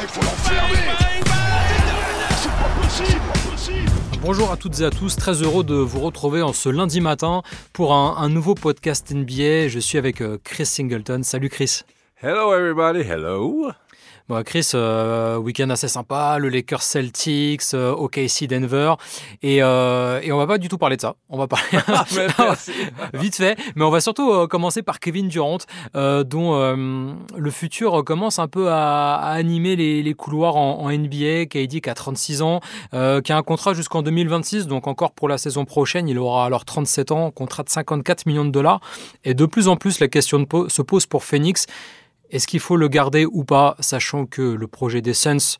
faut l'enfermer. C'est pas possible, pas possible. Bonjour à toutes et à tous, très heureux de vous retrouver en ce lundi matin pour un nouveau podcast NBA. Je suis avec Chris Singleton. Salut Chris. Hello everybody, hello. Bon, Chris, week-end assez sympa, le Lakers Celtics, OKC Denver, et on va pas du tout parler de ça. On va parler vite fait, mais on va surtout commencer par Kevin Durant, dont le futur commence un peu à animer les couloirs en NBA. KD qui a 36 ans, qui a un contrat jusqu'en 2026, donc encore pour la saison prochaine. Il aura alors 37 ans, contrat de 54 millions de dollars, et de plus en plus la question se pose pour Phoenix. Est-ce qu'il faut le garder ou pas, sachant que le projet des Suns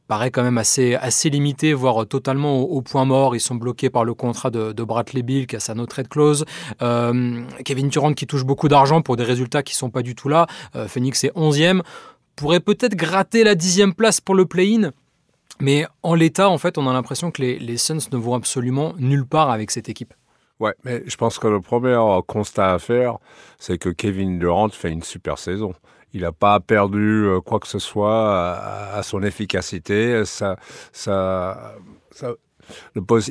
paraît quand même assez limité, voire totalement au point mort. Ils sont bloqués par le contrat de Bradley Beal qui a sa no trade clause. Kevin Durant qui touche beaucoup d'argent pour des résultats qui ne sont pas du tout là. Phoenix est 11e. Pourrait peut-être gratter la 10e place pour le play-in. Mais en l'état, en fait, on a l'impression que les Suns ne vont absolument nulle part avec cette équipe. Ouais, mais je pense que le premier constat à faire, c'est que Kevin Durant fait une super saison. Il n'a pas perdu quoi que ce soit à son efficacité.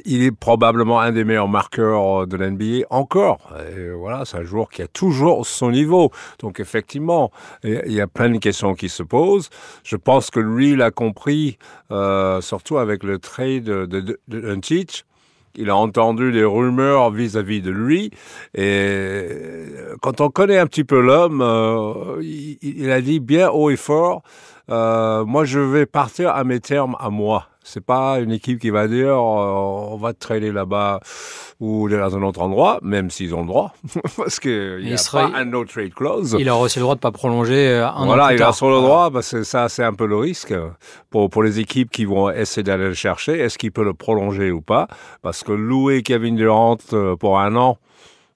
Il est probablement un des meilleurs marqueurs de l'NBA encore. Et voilà, c'est un joueur qui a toujours son niveau. Donc effectivement, il y a plein de questions qui se posent. Je pense que lui, il a compris, surtout avec le trade de Doncic. Il a entendu des rumeurs vis-à-vis de lui. Et quand on connaît un petit peu l'homme, il a dit bien haut et fort, moi je vais partir à mes termes à moi. C'est pas une équipe qui va dire on va te trader là-bas ou dans un autre endroit, même s'ils ont le droit, parce qu'il n'y a pas un no trade clause. Il aura aussi le droit de ne pas prolonger un an plus tard. Voilà, il a sur le droit, ça c'est un peu le risque pour les équipes qui vont essayer d'aller le chercher. Est-ce qu'il peut le prolonger ou pas? Parce que louer Kevin Durant pour un an,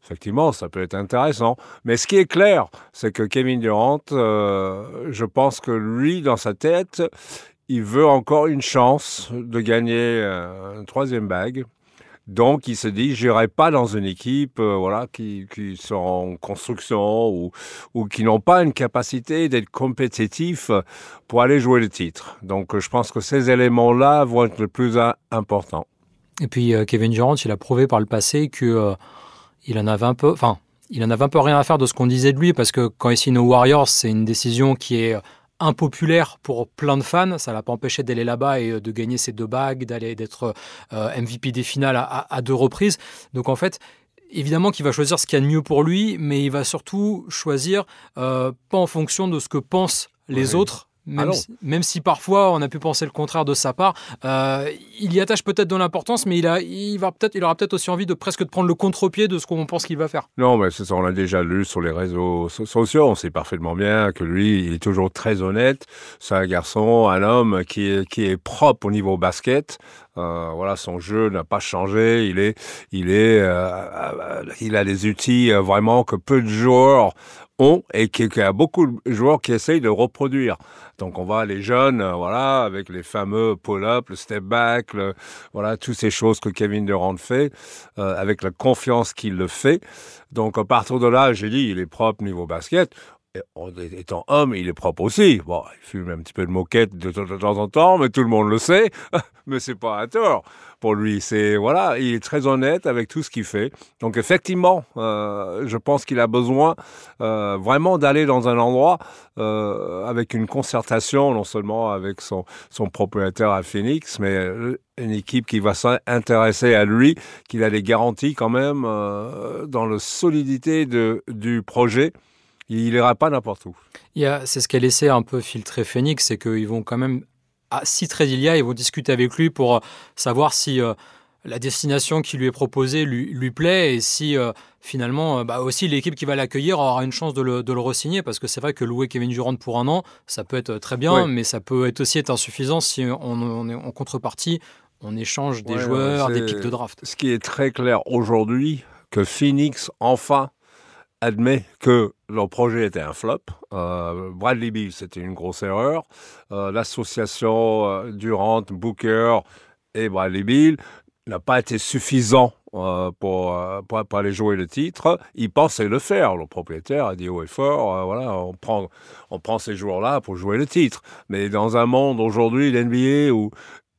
effectivement, ça peut être intéressant. Mais ce qui est clair, c'est que Kevin Durant, je pense que lui, dans sa tête, il veut encore une chance de gagner une troisième bague. Donc, il se dit, je n'irai pas dans une équipe qui sont en construction ou qui n'ont pas une capacité d'être compétitifs pour aller jouer le titre. Donc, je pense que ces éléments-là vont être le plus important. Et puis, Kevin Durant, il a prouvé par le passé que il en avait un peu rien à faire de ce qu'on disait de lui, parce que quand il signe aux Warriors, c'est une décision qui est impopulaire pour plein de fans. Ça ne l'a pas empêché d'aller là-bas et de gagner ses 2 bagues, d'être MVP des finales à 2 reprises. Donc en fait, évidemment qu'il va choisir ce qu'il y a de mieux pour lui, mais il va surtout choisir pas en fonction de ce que pensent les autres, même si parfois on a pu penser le contraire de sa part. Il y attache peut-être de l'importance, mais il aura peut-être aussi envie de prendre le contre-pied de ce qu'on pense qu'il va faire. Non, mais c'est ça, on l'a déjà lu sur les réseaux sociaux. On sait parfaitement bien que lui, il est toujours très honnête. C'est un garçon, un homme qui est propre au niveau basket. Son jeu n'a pas changé. Il a des outils vraiment que peu de joueurs ont et qu'il y a beaucoup de joueurs qui essayent de reproduire. Donc on voit les jeunes, avec les fameux pull-up, le step back, toutes ces choses que Kevin Durant fait, avec la confiance qu'il le fait. Donc à partir de là, j'ai dit, il est propre niveau basket. Étant homme, il est propre aussi. Bon, il fume un petit peu de moquette de temps en temps, mais tout le monde le sait. Mais c'est pas à tort. Pour lui, il est très honnête avec tout ce qu'il fait. Donc effectivement, je pense qu'il a besoin vraiment d'aller dans un endroit avec une concertation, non seulement avec son propriétaire à Phoenix, mais une équipe qui va s'intéresser à lui, qu'il a des garanties quand même dans la solidité du projet. Il n'ira pas n'importe où. C'est ce qu'a laissé un peu filtrer Phoenix, c'est qu'ils vont quand même, si trade il y a, ils vont discuter avec lui pour savoir si la destination qui lui est proposée lui plaît et si finalement aussi l'équipe qui va l'accueillir aura une chance de le re-signer, parce que c'est vrai que louer Kevin Durant pour un an, ça peut être très bien, mais ça peut aussi être insuffisant si on est en contrepartie, on échange des joueurs, des pics de draft. Ce qui est très clair aujourd'hui, que Phoenix, enfin, admet que leur projet était un flop. Bradley Beal, c'était une grosse erreur. L'association Durant, Booker et Bradley Beal n'a pas été suffisant pour aller jouer le titre. Il pensait le faire. Le propriétaire a dit haut et fort, voilà, on prend ces joueurs-là pour jouer le titre. Mais dans un monde aujourd'hui, l'NBA, où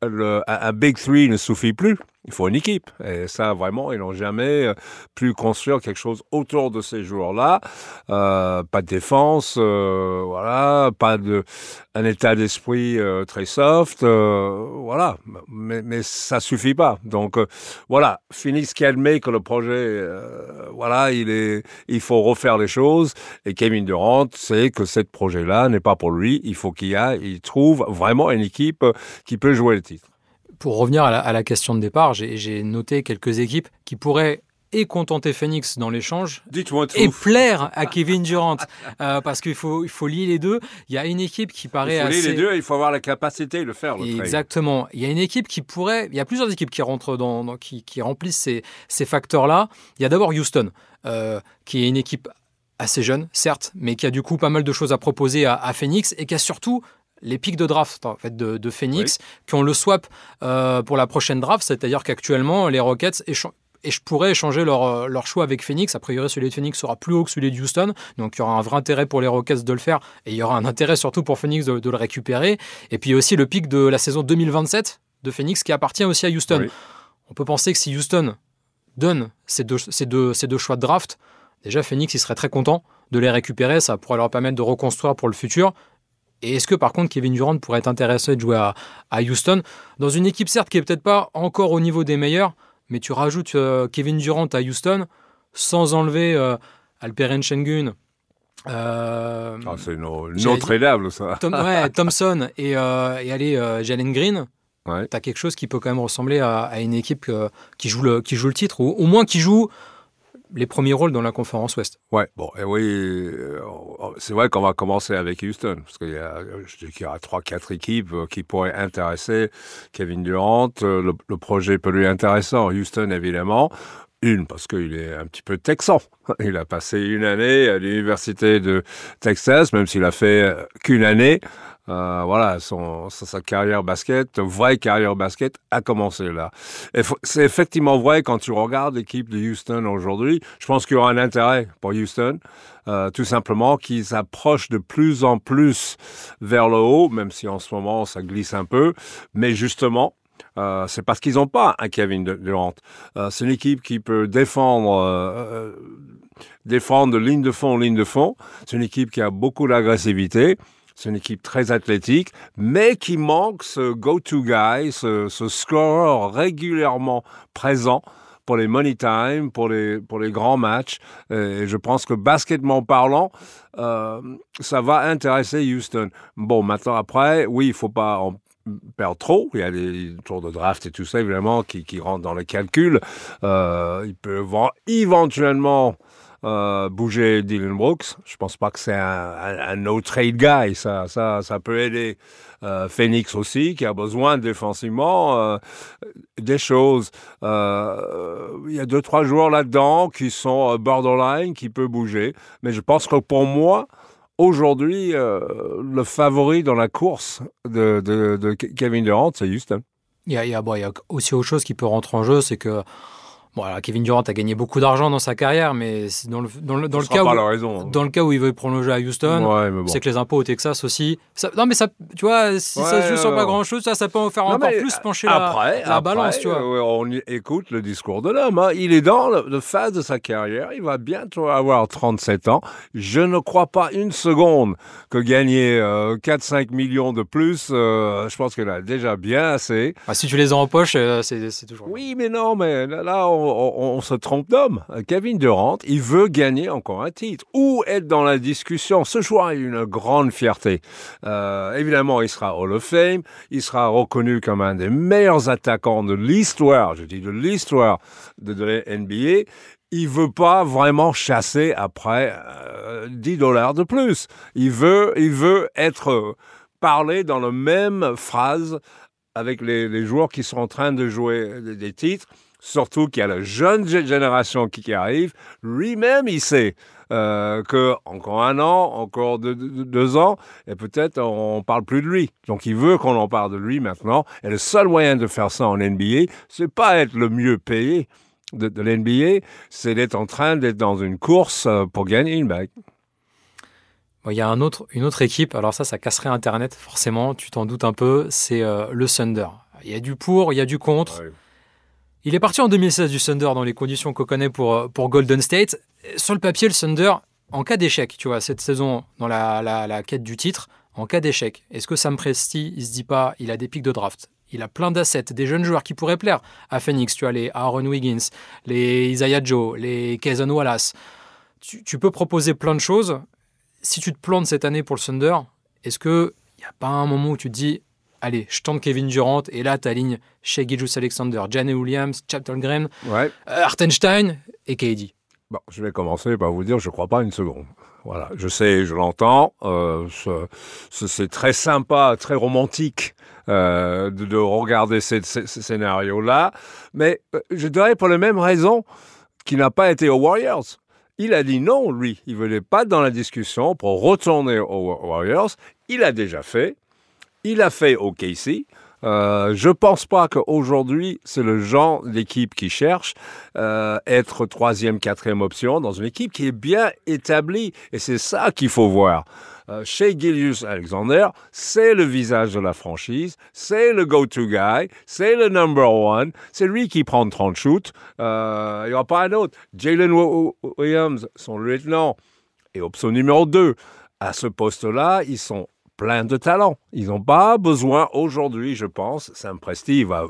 un Big Three ne suffit plus, il faut une équipe. Et ça, vraiment, ils n'ont jamais pu construire quelque chose autour de ces joueurs-là. Pas de défense, voilà, pas un état d'esprit très soft, voilà. Mais ça suffit pas. Donc, voilà, Phoenix qui admet que le projet, voilà, il faut refaire les choses. Et Kevin Durant sait que ce projet-là n'est pas pour lui. Il faut il trouve vraiment une équipe qui peut jouer le titre. Pour revenir à la question de départ, j'ai noté quelques équipes qui pourraient contenter Phoenix dans l'échange et plaire à Kevin Durant parce qu'il faut lier les deux. Il y a une équipe qui paraît assez... Il faut lier les deux, il faut avoir la capacité de le faire. Exactement. Il y a une équipe qui pourrait... Il y a plusieurs équipes qui rentrent qui remplissent ces facteurs-là. Il y a d'abord Houston, qui est une équipe assez jeune, certes, mais qui a du coup pas mal de choses à proposer à Phoenix et qui a surtout les pics de draft en fait, de Phoenix, qui ont le swap pour la prochaine draft, c'est-à-dire qu'actuellement, les Rockets pourraient échanger leur choix avec Phoenix. A priori, celui de Phoenix sera plus haut que celui de Houston, donc il y aura un vrai intérêt pour les Rockets de le faire, et il y aura un intérêt surtout pour Phoenix de le récupérer. Et puis aussi le pic de la saison 2027 de Phoenix, qui appartient aussi à Houston. Oui. On peut penser que si Houston donne ces deux choix de draft, déjà Phoenix il serait très content de les récupérer, ça pourrait leur permettre de reconstruire pour le futur. Et est-ce que par contre Kevin Durant pourrait être intéressé de jouer à Houston dans une équipe certes qui est peut-être pas encore au niveau des meilleurs, mais tu rajoutes Kevin Durant à Houston sans enlever Alperen Şengün. C'est non tradable ça. Thompson et Jalen Green. Ouais. Tu as quelque chose qui peut quand même ressembler à une équipe qui joue le titre, ou au moins qui joue les premiers rôles dans la conférence Ouest. Ouais, bon, et oui, c'est vrai qu'on va commencer avec Houston, parce qu'il y a 3-4 équipes qui pourraient intéresser Kevin Durant. Le projet peut lui intéresser. Houston, évidemment. Parce qu'il est un petit peu texan. Il a passé une année à l'université de Texas, même s'il a fait qu'une année. Voilà, sa carrière basket, vraie carrière basket, a commencé là. Et c'est effectivement vrai quand tu regardes l'équipe de Houston aujourd'hui. Je pense qu'il y aura un intérêt pour Houston, tout simplement qu'ils s'approchent de plus en plus vers le haut, même si en ce moment ça glisse un peu. Mais justement, c'est parce qu'ils n'ont pas un Kevin Durant. C'est une équipe qui peut défendre de ligne de fond. C'est une équipe qui a beaucoup d'agressivité. C'est une équipe très athlétique, mais qui manque ce go-to guy, ce scoreur régulièrement présent pour les money time, pour les grands matchs. Et je pense que basketball parlant, ça va intéresser Houston. Bon, maintenant après, oui, il ne faut pas en perdre trop. Il y a des tours de draft et tout ça, évidemment, qui rentrent dans le calcul. Il peut éventuellement bouger Dylan Brooks. Je pense pas que c'est un no-trade guy. Ça peut aider Phoenix aussi, qui a besoin défensivement des choses. Il y a 2-3 joueurs là-dedans qui sont borderline, qui peuvent bouger. Mais je pense que pour moi, aujourd'hui, le favori dans la course de Kevin Durant, c'est Houston. Il y a aussi autre chose qui peut rentrer en jeu, c'est que bon, alors Kevin Durant a gagné beaucoup d'argent dans sa carrière, mais dans le cas où il veut prolonger à Houston, c'est que les impôts au Texas aussi. Tu vois, si ça se joue sur pas grand-chose, ça peut faire encore plus pencher la balance. Tu vois. On écoute le discours de l'homme. Hein. Il est dans la phase de sa carrière. Il va bientôt avoir 37 ans. Je ne crois pas une seconde que gagner 4-5 millions de plus, je pense qu'il a déjà bien assez. Si tu les as en poche, c'est toujours... Oui, mais non, mais là, on se trompe d'homme. Kevin Durant, il veut gagner encore un titre ou être dans la discussion. Ce choix est une grande fierté. Évidemment, il sera Hall of Fame. Il sera reconnu comme un des meilleurs attaquants de l'histoire, je dis de l'histoire de la NBA. Il veut pas vraiment chasser après $10 de plus. Il veut être parlé dans la même phrase avec les joueurs qui sont en train de jouer des titres. Surtout qu'il y a la jeune génération qui arrive. Lui-même, il sait que encore un an, encore 2 ans, et peut-être on parle plus de lui. Donc, il veut qu'on en parle de lui maintenant. Et le seul moyen de faire ça en NBA, c'est pas être le mieux payé. de l'NBA, c'est d'être en train d'être dans une course pour gagner une bague. Bon, il y a une autre équipe, alors ça casserait Internet, forcément, tu t'en doutes un peu, c'est le Thunder. Il y a du pour, il y a du contre. Ouais. Il est parti en 2016 du Thunder dans les conditions qu'on connaît pour Golden State. Sur le papier, le Thunder, en cas d'échec, tu vois, cette saison, dans la quête du titre, en cas d'échec, est-ce que Sam Presti, il se dit pas, il a des pics de draft, il a plein d'assets, des jeunes joueurs qui pourraient plaire à Phoenix, tu vois, les Aaron Wiggins, les Isaiah Joe, les Cason Wallace. Tu peux proposer plein de choses. Si tu te plantes cette année pour le Thunder, est-ce qu'il n'y a pas un moment où tu te dis, allez, je tente Kevin Durant, et là, tu alignes Shai Gilgeous-Alexander, Jalen Williams, Chattel Graham, Hartenstein et KD. Bon, je vais commencer par vous dire, je ne crois pas une seconde. Voilà, je sais, je l'entends, c'est très sympa, très romantique de regarder ces scénarios-là, mais je dirais pour les mêmes raisons qu'il n'a pas été aux Warriors. Il a dit non, lui. Il ne voulait pas dans la discussion pour retourner aux Warriors. Il a déjà fait. Il a fait au KC. Je ne pense pas qu'aujourd'hui, c'est le genre d'équipe qui cherche être troisième, quatrième option dans une équipe qui est bien établie. Et c'est ça qu'il faut voir. Shai Gilgeous-Alexander, c'est le visage de la franchise, c'est le go-to guy, c'est le number one, c'est lui qui prend 30 shoots, il n'y aura pas un autre. Jalen Williams, son lieutenant, et option numéro 2. À ce poste-là, ils sont pleins de talent. Ils n'ont pas besoin aujourd'hui, je pense. Sam Presti, il va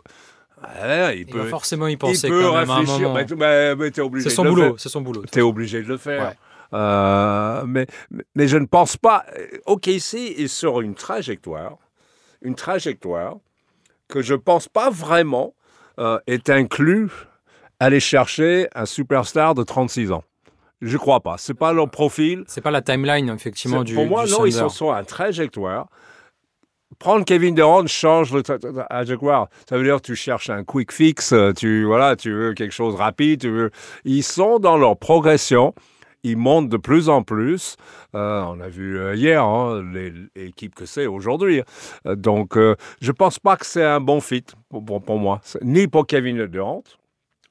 forcément y penser quand même à un moment. Mais t'es obligé c'est son de boulot, le faire. C'est son boulot. T'es obligé de le faire. Ouais. Mais je ne pense pas. OKC est sur une trajectoire que je ne pense pas vraiment est inclus aller chercher un superstar de 36 ans. Je ne crois pas. Ce n'est pas leur profil. Ce n'est pas la timeline, effectivement, du Pour moi, du non, Thunder. ils sont sur une trajectoire. Prendre Kevin Durant change le trajectoire. Ça veut dire que tu cherches un quick fix, tu veux quelque chose rapide. Ils sont dans leur progression. Ils montent de plus en plus. On a vu hier l'équipe que c'est aujourd'hui. Donc, je ne pense pas que c'est un bon fit pour moi. Ni pour Kevin Durant,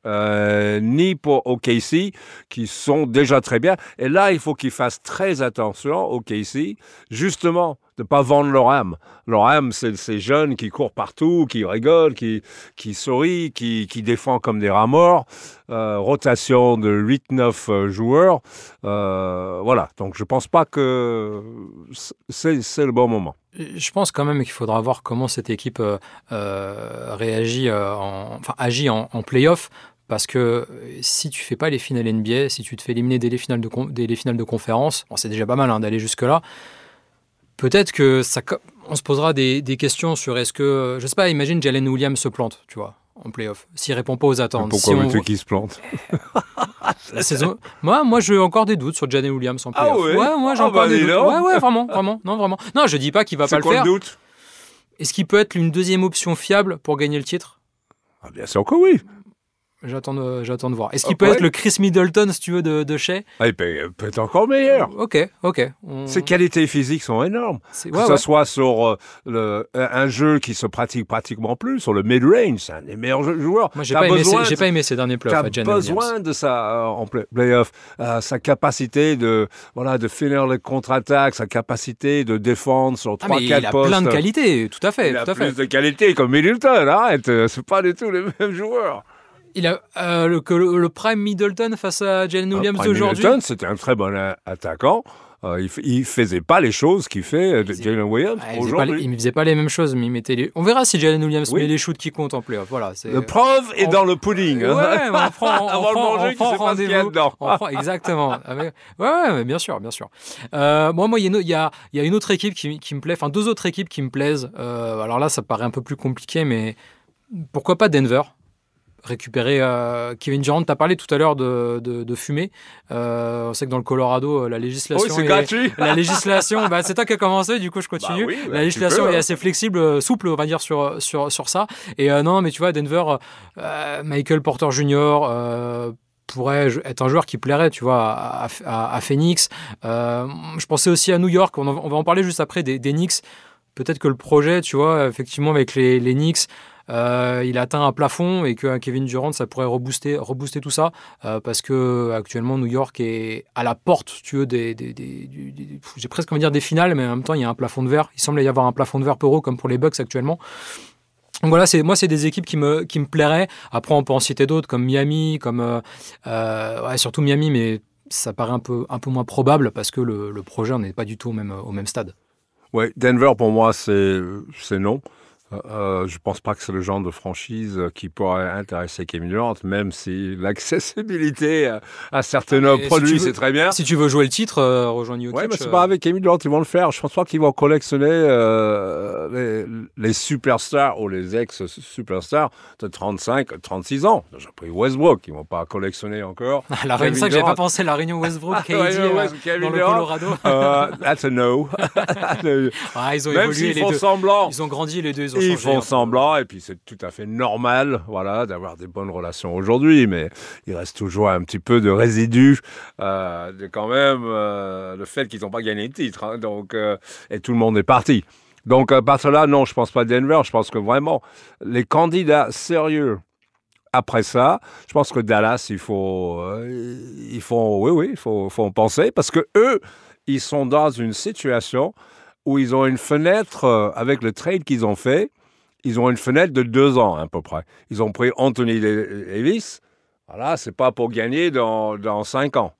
ni pour OKC, qui sont déjà très bien. Et là, il faut qu'ils fassent très attention, OKC, justement, de ne pas vendre leur âme. Leur âme, c'est ces jeunes qui courent partout, qui rigolent, qui sourient, qui défendent comme des rats morts. Rotation de 8-9 joueurs. Voilà, donc je ne pense pas que c'est le bon moment. Je pense quand même qu'il faudra voir comment cette équipe agit en play-off. Parce que si tu ne fais pas les finales NBA, si tu te fais éliminer dès les finales de conférence, bon, c'est déjà pas mal d'aller jusque-là, peut-être que on se posera des questions sur est-ce que... Je ne sais pas, imagine Jalen Williams se plante, tu vois, en play-off, s'il ne répond pas aux attentes. Pourquoi veux-tu qu'il se plante? La saison... Moi, j'ai encore des doutes sur Jalen Williams en play-off. Ah ouais? Moi, j'ai encore des doutes. Ouais, vraiment. Non, vraiment. Non, je ne dis pas qu'il ne va pas le faire. C'est quoi le doute? Est-ce qu'il peut être une deuxième option fiable pour gagner le titre? Bien sûr que oui. J'attends de voir. Est-ce qu'il peut être le Chris Middleton, si tu veux, de Shai? Il peut être encore meilleur. Ok. Ses qualités physiques sont énormes. Que ce soit sur un jeu qui se pratique pratiquement plus, sur le mid-range, c'est un des meilleurs joueurs. Moi, j'ai pas aimé ces derniers playoffs. Tu as besoin de ça en playoff. Sa capacité de finir les contre-attaques, sa capacité de défendre sur 3-4 postes. Il a plein de qualités, tout à fait. Il a plus de qualités comme Middleton. Arrête, c'est pas du tout les mêmes joueurs. Il a le prime Middleton face à Jalen Williams d'aujourd'hui. Middleton, c'était un très bon attaquant. Il faisait pas les choses qu'il fait Jalen Williams aujourd'hui. Il ne faisait pas les mêmes choses, mais il mettait on verra si Jalen Williams met les shoots qui comptent en playoff. Voilà, le preuve est dans le pudding. Ouais, on prend avant le manger, tu sais pas ce qu'il y a dedans. Exactement. Ouais, bien sûr. Moi, il y a une autre équipe qui me plaît, enfin 2 autres équipes qui me plaisent. Alors là, ça paraît un peu plus compliqué, mais pourquoi pas Denver? Récupérer Kevin Durant. Tu as parlé tout à l'heure de fumée. On sait que dans le Colorado, la législation... c'est gratuit. La législation, c'est toi qui as commencé, du coup je continue. La législation est assez flexible, souple, on va dire, sur ça. Et non, mais tu vois, Denver, Michael Porter Jr., pourrait être un joueur qui plairait, tu vois, à Phoenix. Je pensais aussi à New York. On va en parler juste après des Knicks. peut-être que le projet, tu vois, effectivement, avec les Knicks, il a atteint un plafond et que Kevin Durant, ça pourrait rebooster tout ça parce que actuellement New York est à la porte, si tu veux, j'ai presque envie de dire des finales, mais en même temps, il y a un plafond de verre. Il semble y avoir un plafond de verre pour eux, comme pour les Bucks actuellement. Donc voilà, c'est des équipes qui me plairaient. Après, on peut en citer d'autres comme Miami, surtout Miami, mais ça paraît un peu moins probable parce que le projet n'est pas du tout au même stade. Ouais, Denver pour moi c'est non. Je pense pas que c'est le genre de franchise qui pourrait intéresser Kevin Durant, même si l'accessibilité à certains produits, c'est très bien. Si tu veux jouer le titre, rejoins Jokic. Oui, mais c'est pas avec Kevin Durant ils vont le faire. Je pense pas qu'ils vont collectionner les superstars ou les ex-superstars de 35, 36 ans. J'ai pris Westbrook, ils vont pas collectionner encore. C'est ça que j'avais pas pensé, la réunion Westbrook, KD dans le Colorado. That's a no. Ils ont même évolué s'ils font semblant. Ils ont grandi les deux. Ils font semblant, et puis c'est tout à fait normal, voilà, d'avoir des bonnes relations aujourd'hui, mais il reste toujours un petit peu de résidus de quand même le fait qu'ils n'ont pas gagné le titre, hein, donc et tout le monde est parti. Donc par cela, non, je pense pas Denver. Je pense que vraiment les candidats sérieux après ça, je pense que Dallas, il faut en penser parce que eux, ils sont dans une situation où ils ont une fenêtre, avec le trade qu'ils ont fait, ils ont une fenêtre de 2 ans à peu près. Ils ont pris Anthony Davis, voilà, c'est pas pour gagner dans 5 ans.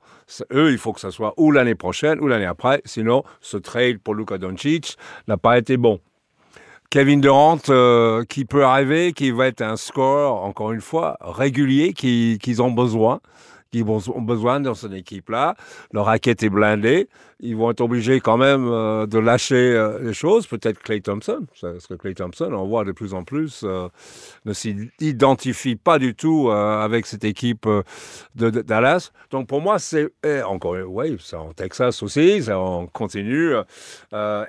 Eux, il faut que ça soit ou l'année prochaine ou l'année après, sinon ce trade pour Luka Doncic n'a pas été bon. Kevin Durant, qui peut arriver, qui va être un score, encore une fois, régulier, qu'ils ont besoin. Ils ont besoin dans cette équipe-là. Leur raquette est blindée. Ils vont être obligés quand même de lâcher les choses. Peut-être Klay Thompson, parce que Klay Thompson, on voit de plus en plus, ne s'identifie pas du tout avec cette équipe de Dallas. Donc pour moi, c'est en Texas aussi, ça on continue.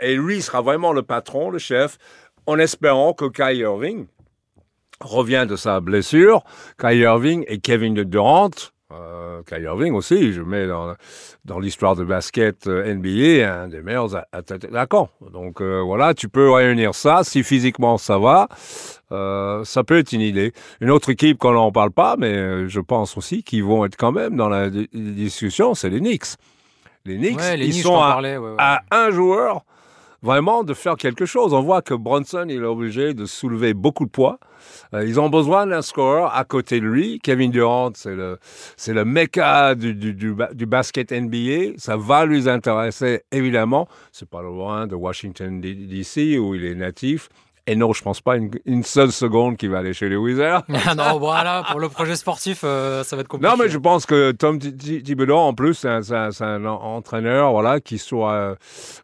Et lui sera vraiment le patron, le chef, en espérant que Kyrie Irving revient de sa blessure. Kyrie Irving et Kevin Durant. Kyrie Irving aussi, je mets dans l'histoire de basket NBA un des meilleurs attaquants. Donc voilà, tu peux réunir ça. Si physiquement ça va, ça peut être une idée. Une autre équipe qu'on n'en parle pas, mais je pense aussi qu'ils vont être quand même dans la discussion, c'est les Knicks. Les Knicks, ils sont à un joueur vraiment de faire quelque chose. On voit que Brunson, il est obligé de soulever beaucoup de poids. Ils ont besoin d'un scoreur à côté de lui. Kevin Durant, c'est le mecca du basket NBA. Ça va lui intéresser, évidemment. C'est pas loin de Washington, D.C., où il est natif. Et non, je pense pas une seule seconde qu'il va aller chez les Wizards. Non, voilà, pour le projet sportif, ça va être compliqué. Non, mais je pense que Tom Thibodeau, en plus, c'est un entraîneur, voilà, qui soit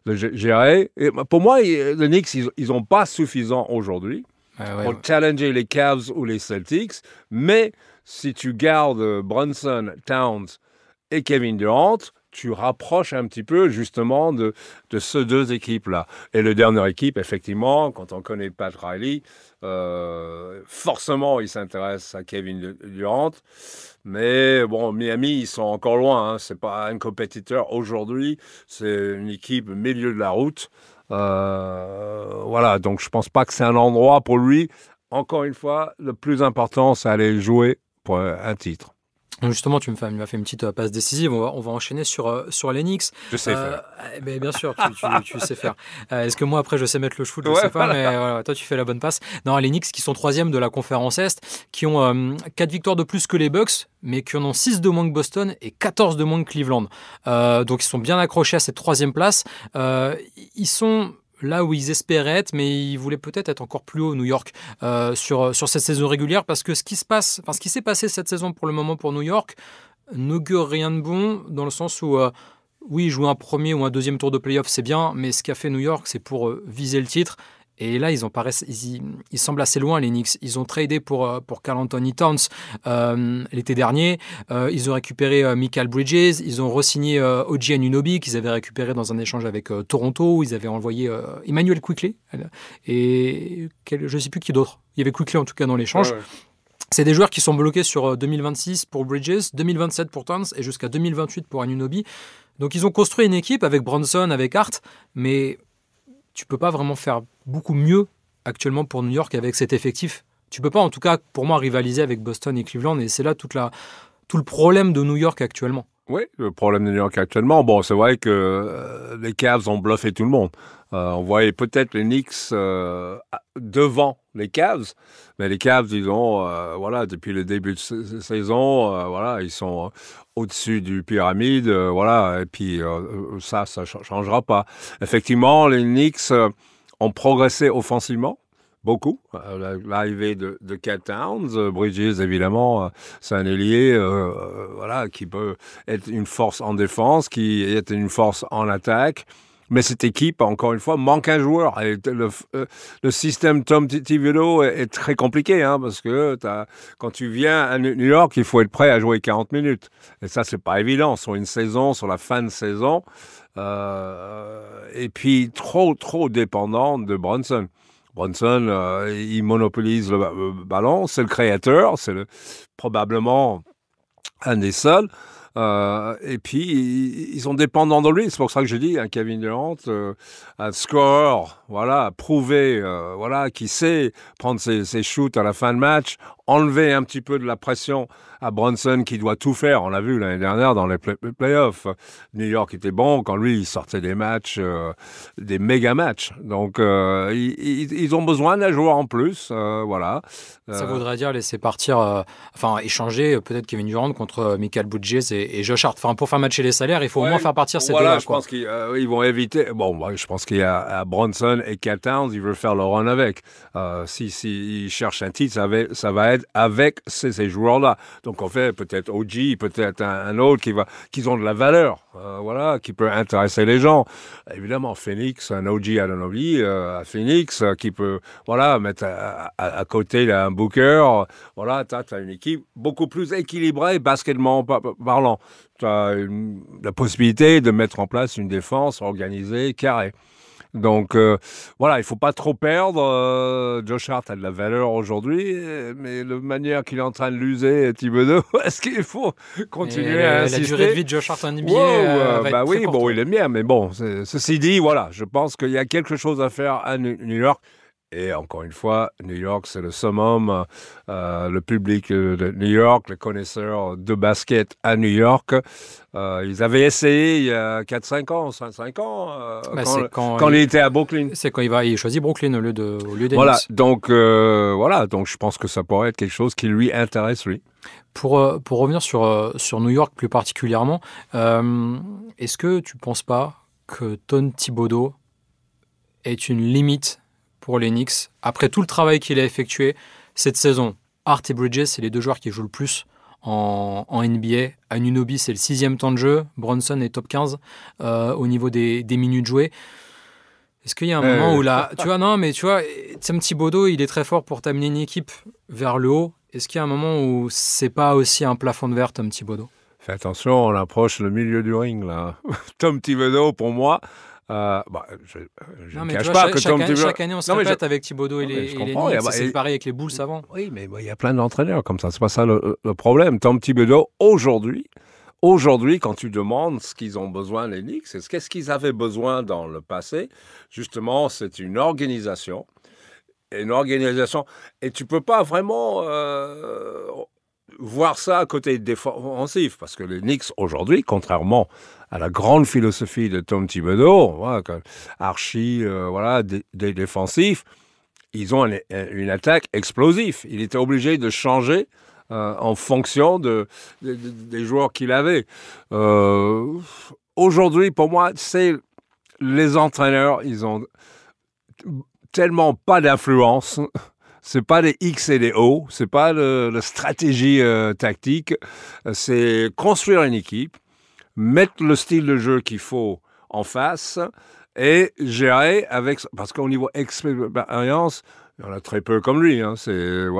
géré. Et pour moi, les Knicks, ils n'ont pas suffisant aujourd'hui pour challenger les Cavs ou les Celtics. Mais si tu gardes Brunson, Towns et Kevin Durant, tu rapproches un petit peu justement de ces deux équipes-là. Et la dernière équipe, effectivement, quand on connaît Pat Riley, forcément, il s'intéresse à Kevin Durant. Mais bon, Miami, ils sont encore loin. Hein. C'est pas un compétiteur aujourd'hui. C'est une équipe milieu de la route. Voilà, donc je pense pas que c'est un endroit pour lui. Encore une fois, le plus important, c'est aller jouer pour un titre. Justement, tu m'as fait une petite passe décisive. On va enchaîner sur les Knicks. Je sais faire. Mais bien sûr, tu sais faire. Est-ce que moi, après, je sais mettre le shoot? Je ne sais pas, mais voilà, toi, tu fais la bonne passe. Non, les Knicks qui sont 3e de la conférence Est, qui ont 4 victoires de plus que les Bucks, mais qui en ont 6 de moins que Boston et 14 de moins que Cleveland. Donc, ils sont bien accrochés à cette 3e place. Ils sont là où ils espéraient être, mais ils voulaient peut-être être encore plus haut, New York, sur cette saison régulière, parce que ce qui s'est passé cette saison pour le moment pour New York n'augure rien de bon, dans le sens où, oui, jouer un premier ou un deuxième tour de playoff, c'est bien, mais ce qu'a fait New York, c'est pour viser le titre. Et là, ils semblent assez loin, les Knicks. Ils ont tradé pour Karl Anthony Towns l'été dernier. Ils ont récupéré Mikal Bridges. Ils ont re-signé OG Anunoby, qu'ils avaient récupéré dans un échange avec Toronto. Ils avaient envoyé Emmanuel Quickley. Et je ne sais plus qui d'autre. Il y avait Quickley, en tout cas, dans l'échange. Ouais. C'est des joueurs qui sont bloqués sur 2026 pour Bridges, 2027 pour Towns et jusqu'à 2028 pour Anunoby. Donc, ils ont construit une équipe avec Brunson, avec Hart, mais tu peux pas vraiment faire beaucoup mieux actuellement pour New York avec cet effectif. Tu peux pas, en tout cas, pour moi, rivaliser avec Boston et Cleveland. Et c'est là tout le problème de New York actuellement. Oui, le problème de New York actuellement, bon, c'est vrai que les Cavs ont bluffé tout le monde. On voyait peut-être les Knicks devant les Cavs, mais les Cavs, ils ont, voilà, depuis le début de saison, voilà, ils sont au-dessus du pyramide, voilà, et puis ça changera pas. Effectivement, les Knicks ont progressé offensivement. Beaucoup. L'arrivée de Cat Towns, Bridges, évidemment, c'est un ailier voilà, qui peut être une force en défense, qui est une force en attaque. Mais cette équipe, encore une fois, manque un joueur. Et le système Tom Thibodeau est très compliqué, hein, parce que quand tu viens à New York, il faut être prêt à jouer 40 minutes. Et ça, c'est pas évident. Sur une saison, sur la fin de saison. Et puis, trop dépendant de Brunson. Brunson, il monopolise le ballon, c'est le créateur, c'est probablement un des seuls. Et puis, ils sont dépendants de lui. C'est pour ça que je dis, hein, Kevin Durant, un score, voilà, prouvé, voilà, qui sait prendre ses shoots à la fin de match, enlever un petit peu de la pression à Brunson qui doit tout faire. On l'a vu l'année dernière dans les playoffs. New York était bon quand lui, il sortait des matchs, des méga matchs. Donc, ils ont besoin d'un joueur en plus, voilà. Ça voudrait dire laisser partir, enfin, échanger peut-être Kevin Durant contre Michael Bridges et Josh Hart. Enfin, pour faire matcher les salaires, il faut au moins faire partir ces deux-là. Je pense qu'ils vont éviter. Bon, je pense qu'il y a Brunson et Cat Towns, ils veulent faire le run avec. Si ils cherchent un titre, ça va être avec ces joueurs-là. Donc, on fait peut-être OG, peut-être un autre qui ont de la valeur, voilà, qui peut intéresser les gens. Évidemment, Phoenix, un OG Anunoby à Phoenix, qui peut, voilà, mettre à côté un Booker. Voilà, t'as une équipe beaucoup plus équilibrée, basketball parlant. T'as la possibilité de mettre en place une défense organisée, carrée. Donc, voilà, il ne faut pas trop perdre. Josh Hart a de la valeur aujourd'hui, mais la manière qu'il est en train de l'user, Thibodeau, est-ce qu'il faut continuer à insister? La durée de vie de Josh Hart en NBA va être oui, très courte. bon, il aime bien, mais bon, ceci dit, voilà, je pense qu'il y a quelque chose à faire à New York. Et encore une fois, New York, c'est le summum. Le public de New York, les connaisseurs de basket à New York, ils avaient essayé il y a 4-5 ans, 5 ans, quand il était à Brooklyn. C'est quand il choisit Brooklyn au lieu des Voilà, Knicks. donc je pense que ça pourrait être quelque chose qui lui intéresse, lui. Pour revenir sur New York plus particulièrement, est-ce que tu ne penses pas que Tom Thibodeau est une limite pour les Knicks, après tout le travail qu'il a effectué cette saison? Hart et Bridges, c'est les deux joueurs qui jouent le plus en NBA. Anunoby, c'est le 6e temps de jeu. Brunson est top 15 au niveau des minutes jouées. Est-ce qu'il y a un moment où là... Tu vois, Tom Thibodeau, il est très fort pour t'amener une équipe vers le haut. Est-ce qu'il y a un moment où c'est pas aussi un plafond de verre, Tom Thibodeau? Fais attention, on approche le milieu du ring, là. Tom Thibodeau, pour moi... je ne cache pas que Tom Thibodeau... Chaque année, on se répète avec Thibodeau et les Knicks. C'est pareil avec les Bulls avant. Oui, mais il y a plein d'entraîneurs comme ça. C'est pas ça le problème. Tom Thibodeau, aujourd'hui, quand tu demandes ce qu'ils ont besoin, les Knicks, qu'est-ce qu'ils avaient besoin dans le passé, justement, c'est une organisation. Et tu peux pas vraiment... voir ça à côté défensif, parce que les Knicks, aujourd'hui, contrairement à la grande philosophie de Tom Thibodeau, voilà, archi, voilà, des défensifs, ils ont une attaque explosive. Il était obligé de changer en fonction des joueurs qu'il avait. Aujourd'hui, pour moi, c'est les entraîneurs, ils ont tellement pas d'influence. C'est pas des X et des O, c'est pas la stratégie tactique, c'est construire une équipe, mettre le style de jeu qu'il faut en face et gérer avec... Parce qu'au niveau expérience, il y en a très peu comme lui. Hein. Il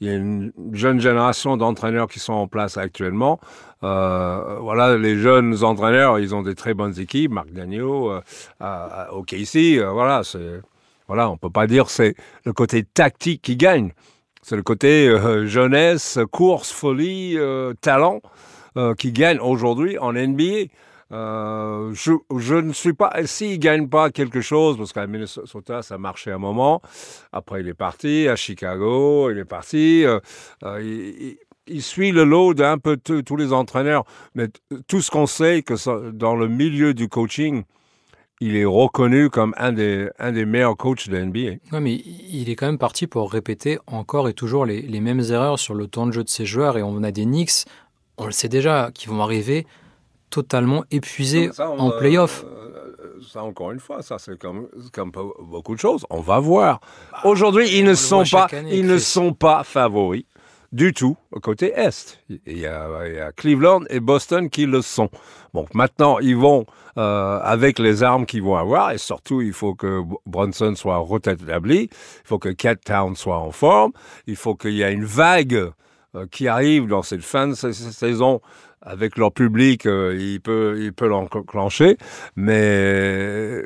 y a une jeune génération d'entraîneurs qui sont en place actuellement. Voilà, les jeunes entraîneurs, ils ont des très bonnes équipes. Marc Daigneault, OKC, voilà, c'est... Voilà, on ne peut pas dire que c'est le côté tactique qui gagne. C'est le côté jeunesse, course, folie, talent qui gagne aujourd'hui en NBA. Je ne suis pas... S'il ne gagne pas quelque chose, parce qu'à Minnesota, ça marchait un moment. Après, il est parti. À Chicago, il est parti. Il suit le lot d'un peu tous les entraîneurs. Mais tout ce qu'on sait, que dans le milieu du coaching, il est reconnu comme un des meilleurs coachs de la NBA. Oui, mais il est quand même parti pour répéter encore et toujours les mêmes erreurs sur le temps de jeu de ses joueurs. Et on a des Knicks, on le sait déjà, qui vont arriver totalement épuisés en play-off. Ça, encore une fois, ça c'est comme beaucoup de choses. On va voir. Aujourd'hui, ils ne sont pas favoris du tout au côté Est. Il y a Cleveland et Boston qui le sont. Donc maintenant, ils vont avec les armes qu'ils vont avoir, et surtout, il faut que Brunson soit rétabli, il faut que Cat Town soit en forme, il faut qu'il y ait une vague qui arrive dans cette fin de saison. Avec leur public, il peut l'enclencher, mais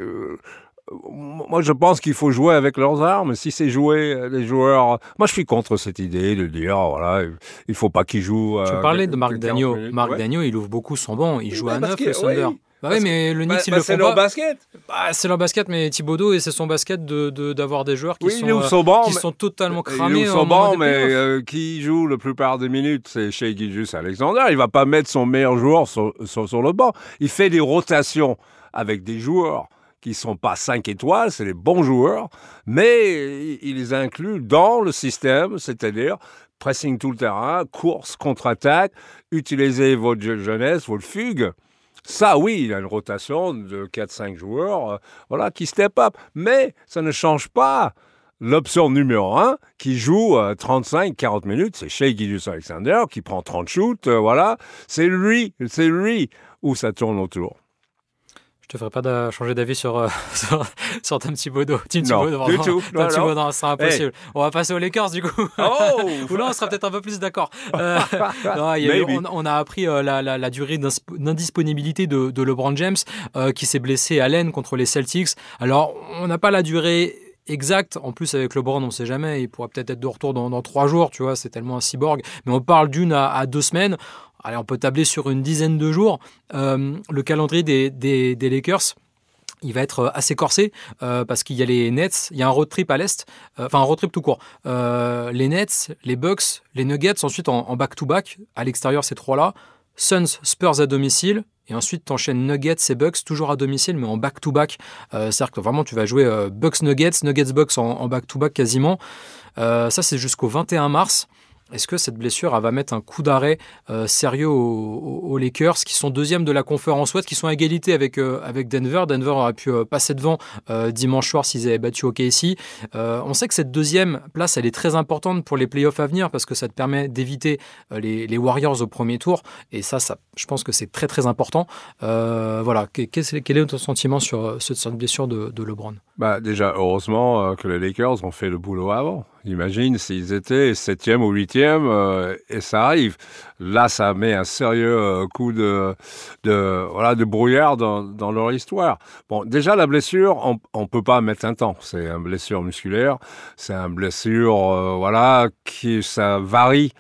moi je pense qu'il faut jouer avec leurs armes. Si c'est jouer les joueurs, moi je suis contre cette idée de dire voilà, il faut pas qu'ils jouent. Tu parlais de Marc Daigneault. Marc Daigneault, il ouvre beaucoup son banc, il joue à 9 le Thunder. Oui. Bah oui, mais le Knicks, ils le font c'est leur basket. C'est leur basket, mais Thibodeau, et c'est son basket d'avoir des joueurs qui sont totalement cramés. Il ouvre son banc, mais qui joue la plupart des minutes, c'est Shai Gilgeous-Alexander. Il va pas mettre son meilleur joueur sur le banc. Il fait des rotations avec des joueurs qui sont pas 5 étoiles, c'est des bons joueurs, mais il les inclut dans le système, c'est-à-dire pressing tout le terrain, course, contre-attaque, utilisez votre jeunesse, votre fugue. Ça, oui, il y a une rotation de 4-5 joueurs qui step up. Mais ça ne change pas l'option numéro 1 qui joue 35-40 minutes. C'est Shai Gilgeous-Alexander qui prend 30 shoots. C'est lui où ça tourne autour. Je te ferai pas changer d'avis sur Tim Thibodeau. Non, du tout. Non, c'est impossible. Hey. On va passer aux Lakers, du coup. Oh Ou là, on sera peut-être un peu plus d'accord. On a appris la durée d'indisponibilité de LeBron James, qui s'est blessé à l'aine contre les Celtics. Alors, on n'a pas la durée exacte. En plus, avec LeBron, on ne sait jamais. Il pourrait peut-être être de retour dans 3 jours. Tu vois, c'est tellement un cyborg. Mais on parle d'1 à 2 semaines. Allez, on peut tabler sur une dizaine de jours. Le calendrier des Lakers, il va être assez corsé parce qu'il y a les Nets, il y a un road trip à l'Est, un road trip tout court. Les Nets, les Bucks, les Nuggets, ensuite en back-to-back. À l'extérieur, ces 3-là. Suns, Spurs à domicile. Et ensuite, tu enchaînes Nuggets et Bucks, toujours à domicile, mais en back-to-back. C'est-à-dire que vraiment, tu vas jouer Bucks-Nuggets, Nuggets-Bucks en back-to-back quasiment. Ça, c'est jusqu'au 21 mars. Est-ce que cette blessure va mettre un coup d'arrêt sérieux aux Lakers, qui sont deuxième de la conférence Ouest, qui sont à égalité avec Denver. Denver aurait pu passer devant dimanche soir s'ils avaient battu OKC. On sait que cette deuxième place, elle est très importante pour les playoffs à venir parce que ça te permet d'éviter les Warriors au premier tour. Et ça, je pense que c'est très très important. Quel est ton sentiment sur cette blessure de LeBron ? Déjà, heureusement que les Lakers ont fait le boulot avant. Imagine s'ils étaient 7e ou 8e et ça arrive. Là, ça met un sérieux coup de brouillard dans leur histoire. Bon, déjà, la blessure, on peut pas mettre un temps. C'est une blessure musculaire. C'est une blessure, ça varie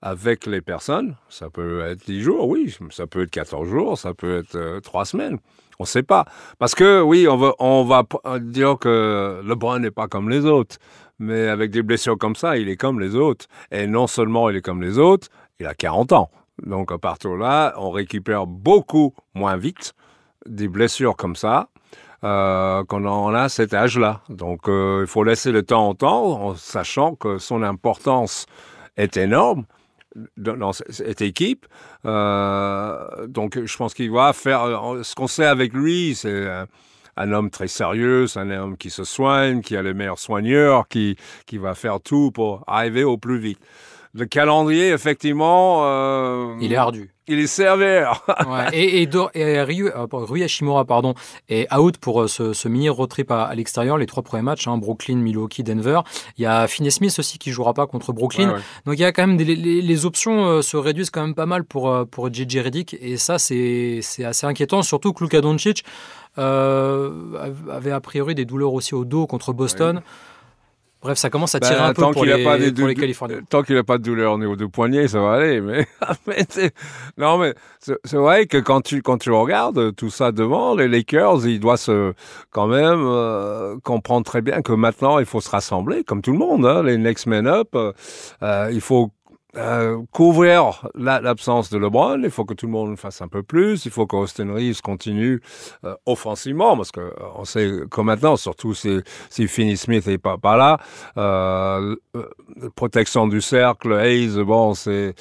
avec les personnes. Ça peut être 10 jours, oui. Ça peut être 14 jours. Ça peut être 3 semaines. On ne sait pas. Parce que, oui, on va dire que LeBron n'est pas comme les autres. Mais avec des blessures comme ça, il est comme les autres. Et non seulement il est comme les autres, il a 40 ans. Donc, à partir de là, on récupère beaucoup moins vite des blessures comme ça quand on a cet âge-là. Donc, il faut laisser le temps au temps, en sachant que son importance est énorme dans cette équipe. Donc, je pense qu'il va faire... Ce qu'on sait avec lui, c'est un homme très sérieux, c'est un homme qui se soigne, qui a les meilleurs soigneurs, qui va faire tout pour arriver au plus vite. Le calendrier, effectivement... il est ardu. Il est sévère. Ouais. Rui Hachimura est out pour ce mini road trip à l'extérieur, les 3 premiers matchs, Brooklyn, Milwaukee, Denver. Il y a Finney Smith aussi qui jouera pas contre Brooklyn. Ouais. Donc il y a quand même les options se réduisent quand même pas mal pour JJ Redick, et ça c'est assez inquiétant, surtout que Luka Doncic avait a priori des douleurs aussi au dos contre Boston. Bref, ça commence à tirer un peu pour les Californiens. Tant qu'il n'a pas de douleur au niveau du poignet, ça va aller. Mais, non, mais c'est vrai que quand tu regardes tout ça devant, les Lakers, ils doivent quand même comprendre très bien que maintenant, il faut se rassembler, comme tout le monde. Hein, les next men up, il faut couvrir l'absence de LeBron, il faut que tout le monde fasse un peu plus, il faut qu'Austin Reeves continue offensivement, parce que on sait que maintenant, surtout si Finney Smith n'est pas là, protection du cercle, Hayes, bon, c'est de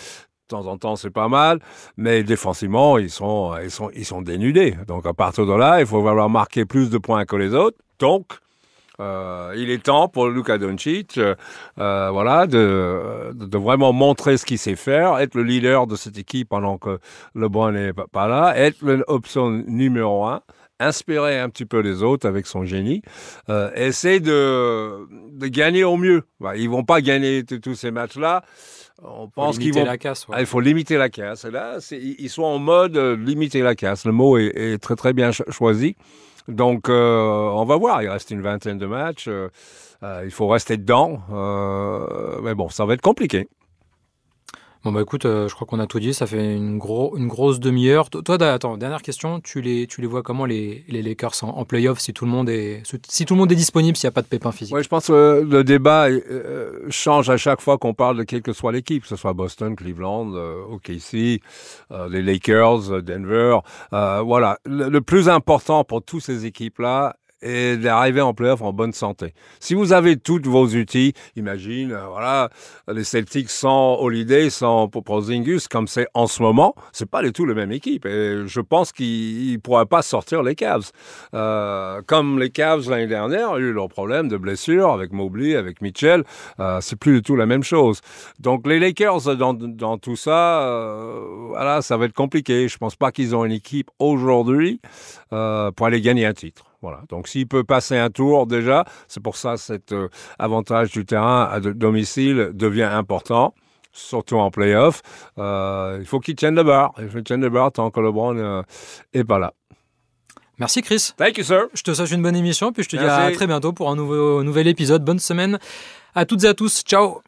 temps en temps, c'est pas mal, mais défensivement, ils sont dénudés. Donc, à partir de là, il faut leur marquer plus de points que les autres. Donc, il est temps pour Luka Doncic, voilà, de vraiment montrer ce qu'il sait faire, être le leader de cette équipe pendant que LeBron n'est pas là, être l'option numéro 1, inspirer un petit peu les autres avec son génie, essayer de gagner au mieux. Bah, ils vont pas gagner tous ces matchs-là. On pense qu'ils vont. Il faut limiter la casse. Et là, ils sont en mode limiter la casse. Le mot est très très bien choisi. Donc, on va voir. Il reste une vingtaine de matchs. Il faut rester dedans. Mais bon, ça va être compliqué. Bon, bah écoute, je crois qu'on a tout dit. Ça fait une grosse demi-heure. Toi, attends, dernière question. Tu les vois comment, les Lakers en play-off, si tout le monde est disponible, s'il n'y a pas de pépin physique? Oui, je pense que le débat change à chaque fois qu'on parle de quelle que soit l'équipe, que ce soit Boston, Cleveland, OKC, les Lakers, Denver. Voilà. Le plus important pour toutes ces équipes-là, et d'arriver en play-off en bonne santé. Si vous avez tous vos outils, imagine, voilà, les Celtics sans Holiday, sans Porzingis, comme c'est en ce moment, c'est pas du tout la même équipe. Et je pense qu'ils ne pourraient pas sortir les Cavs. Comme les Cavs l'année dernière ont eu leurs problèmes de blessures avec Mobley, avec Mitchell, c'est plus du tout la même chose. Donc les Lakers dans tout ça, voilà, ça va être compliqué. Je pense pas qu'ils ont une équipe aujourd'hui pour aller gagner un titre. Voilà. Donc, s'il peut passer un tour, déjà, c'est pour ça cet avantage du terrain à domicile devient important, surtout en play-off. Il faut qu'il tienne le bar. Il faut qu'il tienne le bar tant que LeBron n'est pas là. Merci, Chris. Thank you, sir. Je te souhaite une bonne émission, puis je te dis à très bientôt pour un nouvel épisode. Bonne semaine à toutes et à tous. Ciao.